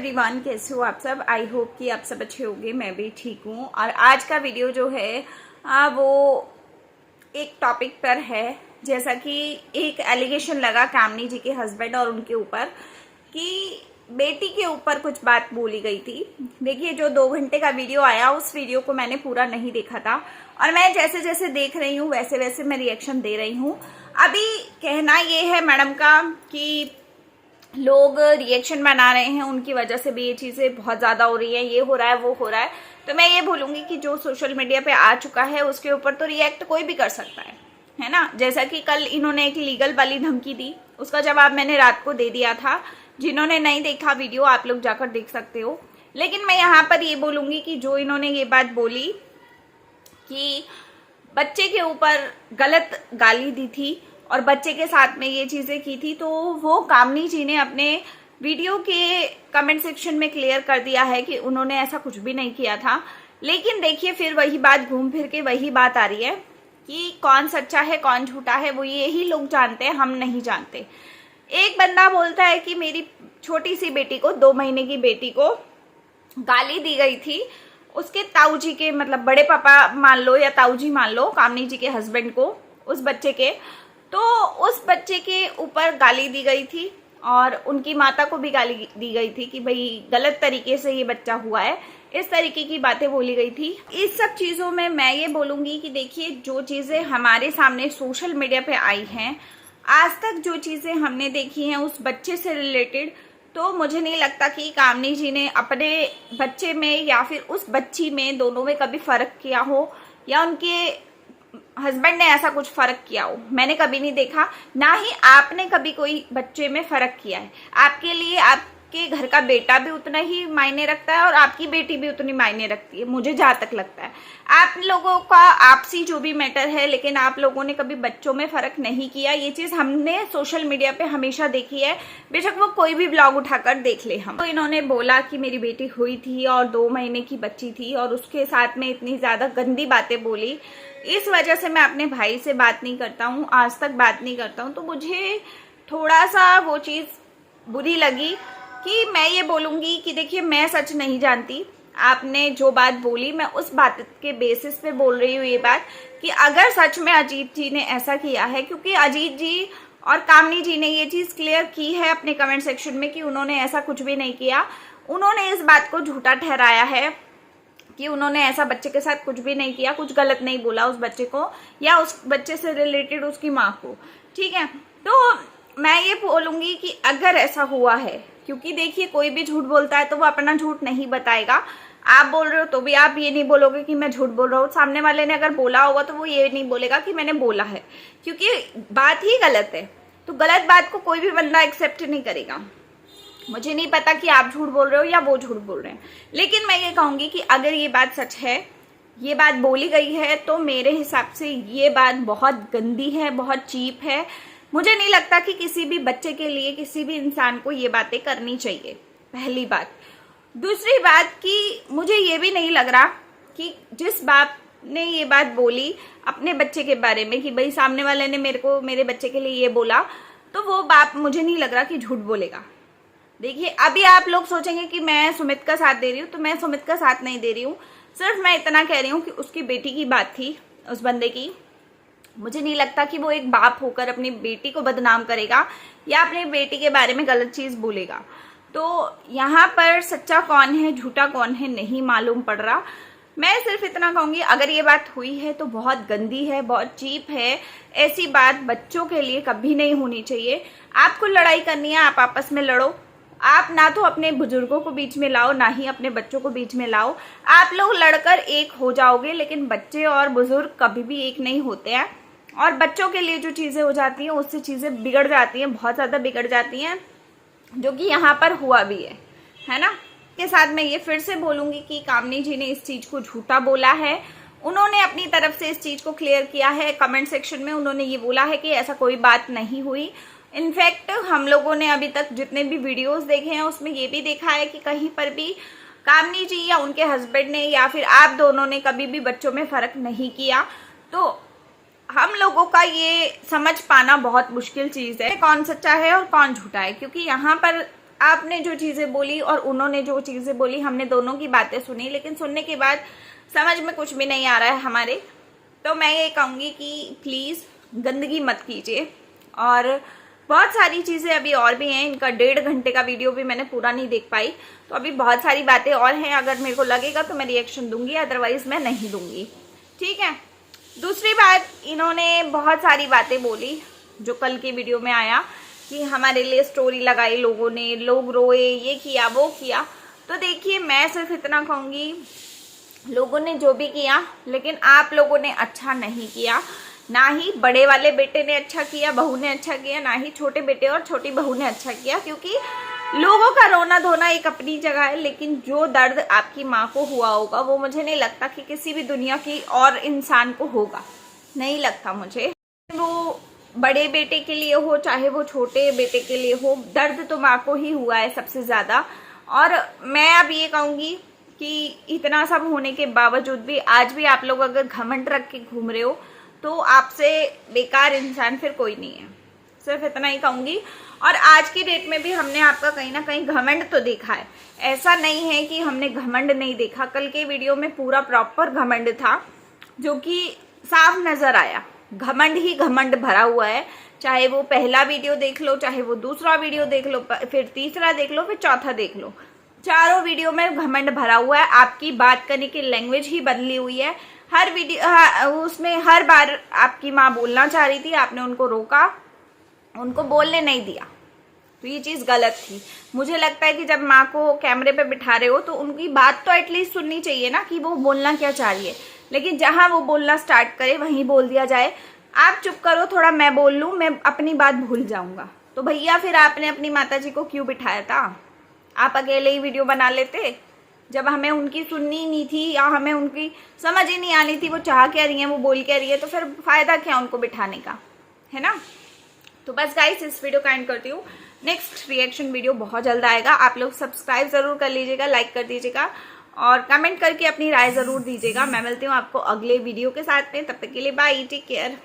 Everyone, कैसे हो आप सब। आई होप कि आप सब अच्छे होंगे। मैं भी ठीक हूँ। और आज का वीडियो जो है वो एक टॉपिक पर है। जैसा कि एक एलिगेशन लगा कामनी जी के हस्बैंड और उनके ऊपर कि बेटी के ऊपर कुछ बात बोली गई थी। देखिए, जो 2 घंटे का वीडियो आया उस वीडियो को मैंने पूरा नहीं देखा था और मैं जैसे जैसे देख रही हूँ वैसे वैसे मैं रिएक्शन दे रही हूँ। अभी कहना ये है मैडम का कि लोग रिएक्शन बना रहे हैं, उनकी वजह से भी ये चीज़ें बहुत ज़्यादा हो रही है, ये हो रहा है वो हो रहा है। तो मैं ये बोलूँगी कि जो सोशल मीडिया पे आ चुका है उसके ऊपर तो रिएक्ट कोई भी कर सकता है ना। जैसा कि कल इन्होंने एक लीगल वाली धमकी दी, उसका जवाब मैंने रात को दे दिया था। जिन्होंने नहीं देखा वीडियो आप लोग जाकर देख सकते हो। लेकिन मैं यहाँ पर ये बोलूँगी कि जो इन्होंने ये बात बोली कि बच्चे के ऊपर गलत गाली दी थी और बच्चे के साथ में ये चीज़ें की थी, तो वो कामनी जी ने अपने वीडियो के कमेंट सेक्शन में क्लियर कर दिया है कि उन्होंने ऐसा कुछ भी नहीं किया था। लेकिन देखिए, फिर वही बात घूम फिर के वही बात आ रही है कि कौन सच्चा है कौन झूठा है वो यही लोग जानते हैं, हम नहीं जानते। एक बंदा बोलता है कि मेरी छोटी सी बेटी को, 2 महीने की बेटी को गाली दी गई थी उसके ताऊ जी के, मतलब बड़े पापा मान लो या ताऊ जी मान लो, कामनी जी के हस्बैंड को, उस बच्चे के। तो उस बच्चे के ऊपर गाली दी गई थी और उनकी माता को भी गाली दी गई थी कि भाई गलत तरीके से ये बच्चा हुआ है, इस तरीके की बातें बोली गई थी। इस सब चीज़ों में मैं ये बोलूँगी कि देखिए, जो चीज़ें हमारे सामने सोशल मीडिया पे आई हैं, आज तक जो चीज़ें हमने देखी हैं उस बच्चे से रिलेटेड, तो मुझे नहीं लगता कि कामनी जी ने अपने बच्चे में या फिर उस बच्ची में, दोनों में कभी फ़र्क किया हो या उनके हस्बैंड ने ऐसा कुछ फर्क किया हो। मैंने कभी नहीं देखा, ना ही आपने कभी कोई बच्चे में फर्क किया है। आपके लिए आपके घर का बेटा भी उतना ही मायने रखता है और आपकी बेटी भी उतनी मायने रखती है, मुझे जहाँ तक लगता है। आप लोगों का आपसी जो भी मैटर है, लेकिन आप लोगों ने कभी बच्चों में फर्क नहीं किया। ये चीज हमने सोशल मीडिया पे हमेशा देखी है, बेशक वो कोई भी ब्लॉग उठाकर देख ले हम। तो इन्होंने बोला कि मेरी बेटी हुई थी और 2 महीने की बच्ची थी और उसके साथ में इतनी ज्यादा गंदी बातें बोली। इस वजह से मैं अपने भाई से बात नहीं करता हूँ, आज तक बात नहीं करता हूँ। तो मुझे थोड़ा सा वो चीज़ बुरी लगी कि मैं ये बोलूँगी कि देखिए, मैं सच नहीं जानती। आपने जो बात बोली मैं उस बात के बेसिस पे बोल रही हूँ ये बात कि अगर सच में अजीत जी ने ऐसा किया है, क्योंकि अजीत जी और कामनी जी ने ये चीज़ क्लियर की है अपने कमेंट सेक्शन में कि उन्होंने ऐसा कुछ भी नहीं किया। उन्होंने इस बात को झूठा ठहराया है कि उन्होंने ऐसा बच्चे के साथ कुछ भी नहीं किया, कुछ गलत नहीं बोला उस बच्चे को या उस बच्चे से रिलेटेड उसकी माँ को। ठीक है, तो मैं ये बोलूँगी कि अगर ऐसा हुआ है, क्योंकि देखिए कोई भी झूठ बोलता है तो वो अपना झूठ नहीं बताएगा। आप बोल रहे हो तो भी आप ये नहीं बोलोगे कि मैं झूठ बोल रहा हूँ। सामने वाले ने अगर बोला होगा तो वो ये नहीं बोलेगा कि मैंने बोला है, क्योंकि बात ही गलत है। तो गलत बात को कोई भी बंदा एक्सेप्ट नहीं करेगा। मुझे नहीं पता कि आप झूठ बोल रहे हो या वो झूठ बोल रहे हैं, लेकिन मैं ये कहूँगी कि अगर ये बात सच है, ये बात बोली गई है, तो मेरे हिसाब से ये बात बहुत गंदी है, बहुत चीप है। मुझे नहीं लगता कि किसी भी बच्चे के लिए, किसी भी इंसान को ये बातें करनी चाहिए, पहली बात। दूसरी बात कि मुझे ये भी नहीं लग रहा कि जिस बाप ने ये बात बोली अपने बच्चे के बारे में कि भाई सामने वाले ने मेरे बच्चे के लिए ये बोला, तो वो बाप मुझे नहीं लग रहा कि झूठ बोलेगा। देखिए, अभी आप लोग सोचेंगे कि मैं सुमित का साथ दे रही हूँ, तो मैं सुमित का साथ नहीं दे रही हूँ। सिर्फ मैं इतना कह रही हूँ कि उसकी बेटी की बात थी, उस बंदे की। मुझे नहीं लगता कि वो एक बाप होकर अपनी बेटी को बदनाम करेगा या अपनी बेटी के बारे में गलत चीज़ बोलेगा। तो यहाँ पर सच्चा कौन है झूठा कौन है नहीं मालूम पड़ रहा। मैं सिर्फ इतना कहूँगी, अगर ये बात हुई है तो बहुत गंदी है, बहुत चीप है। ऐसी बात बच्चों के लिए कभी नहीं होनी चाहिए। आपको लड़ाई करनी है, आप आपस में लड़ो। आप ना तो अपने बुजुर्गों को बीच में लाओ, ना ही अपने बच्चों को बीच में लाओ। आप लोग लड़कर एक हो जाओगे, लेकिन बच्चे और बुजुर्ग कभी भी एक नहीं होते हैं। और बच्चों के लिए जो चीज़ें हो जाती हैं उससे चीज़ें बिगड़ जाती हैं, बहुत ज़्यादा बिगड़ जाती हैं, जो कि यहाँ पर हुआ भी है ना। के साथ मैं ये फिर से बोलूँगी कि कामनी जी ने इस चीज़ को झूठा बोला है। उन्होंने अपनी तरफ से इस चीज़ को क्लियर किया है कमेंट सेक्शन में। उन्होंने ये बोला है कि ऐसा कोई बात नहीं हुई। इनफैक्ट हम लोगों ने अभी तक जितने भी वीडियोस देखे हैं उसमें ये भी देखा है कि कहीं पर भी कामनी जी या उनके हस्बैंड ने या फिर आप दोनों ने कभी भी बच्चों में फ़र्क नहीं किया। तो हम लोगों का ये समझ पाना बहुत मुश्किल चीज़ है कौन सच्चा है और कौन झूठा है, क्योंकि यहाँ पर आपने जो चीज़ें बोली और उन्होंने जो चीज़ें बोली, हमने दोनों की बातें सुनी, लेकिन सुनने के बाद समझ में कुछ भी नहीं आ रहा है हमारे। तो मैं ये कहूँगी कि प्लीज़ गंदगी मत कीजिए। और बहुत सारी चीज़ें अभी और भी हैं, इनका 1.5 घंटे का वीडियो भी मैंने पूरा नहीं देख पाई, तो अभी बहुत सारी बातें और हैं। अगर मेरे को लगेगा तो मैं रिएक्शन दूंगी, अदरवाइज मैं नहीं दूंगी, ठीक है। दूसरी बात, इन्होंने बहुत सारी बातें बोली जो कल की वीडियो में आया कि हमारे लिए स्टोरी लगाई लोगों ने, लोग रोए, ये किया वो किया। तो देखिए, मैं सिर्फ इतना कहूँगी, लोगों ने जो भी किया, लेकिन आप लोगों ने अच्छा नहीं किया। ना ही बड़े वाले बेटे ने अच्छा किया, बहू ने अच्छा किया, ना ही छोटे बेटे और छोटी बहू ने अच्छा किया। क्योंकि लोगों का रोना धोना एक अपनी जगह है, लेकिन जो दर्द आपकी माँ को हुआ होगा वो मुझे नहीं लगता कि किसी भी दुनिया की और इंसान को होगा, नहीं लगता मुझे। वो बड़े बेटे के लिए हो चाहे वो छोटे बेटे के लिए हो, दर्द तो माँ को ही हुआ है सबसे ज्यादा। और मैं अब ये कहूंगी कि इतना सब होने के बावजूद भी आज भी आप लोग अगर घमंड रख के घूम रहे हो तो आपसे बेकार इंसान फिर कोई नहीं है, सिर्फ इतना ही कहूंगी। और आज की डेट में भी हमने आपका कहीं ना कहीं घमंड तो देखा है, ऐसा नहीं है कि हमने घमंड नहीं देखा। कल के वीडियो में पूरा प्रॉपर घमंड था, जो कि साफ नजर आया। घमंड ही घमंड भरा हुआ है, चाहे वो पहला वीडियो देख लो, चाहे वो दूसरा वीडियो देख लो, फिर तीसरा देख लो, फिर चौथा देख लो, चारों वीडियो में घमंड भरा हुआ है। आपकी बात करने की लैंग्वेज ही बदली हुई है। हर वीडियो उसमें हर बार आपकी माँ बोलना चाह रही थी, आपने उनको रोका, उनको बोलने नहीं दिया, तो ये चीज गलत थी। मुझे लगता है कि जब माँ को कैमरे पे बिठा रहे हो तो उनकी बात तो एटलीस्ट सुननी चाहिए ना, कि वो बोलना क्या चाह रही है। लेकिन जहां वो बोलना स्टार्ट करे वहीं बोल दिया जाए, आप चुप करो थोड़ा, मैं बोल लूं, मैं अपनी बात भूल जाऊंगा। तो भैया फिर आपने अपनी माता जी को क्यों बिठाया था? आप अकेले ही वीडियो बना लेते। जब हमें उनकी सुननी ही नहीं थी या हमें उनकी समझ ही नहीं आनी थी वो चाह क्या रही है, वो बोल क्या रही है, तो फिर फायदा क्या उनको बिठाने का, है ना। तो बस गाइस, इस वीडियो का एंड करती हूँ। नेक्स्ट रिएक्शन वीडियो बहुत जल्द आएगा। आप लोग सब्सक्राइब जरूर कर लीजिएगा, लाइक कर दीजिएगा और कमेंट करके अपनी राय जरूर दीजिएगा। मैं मिलती हूँ आपको अगले वीडियो के साथ में, तब तक के लिए बाय, टेक केयर।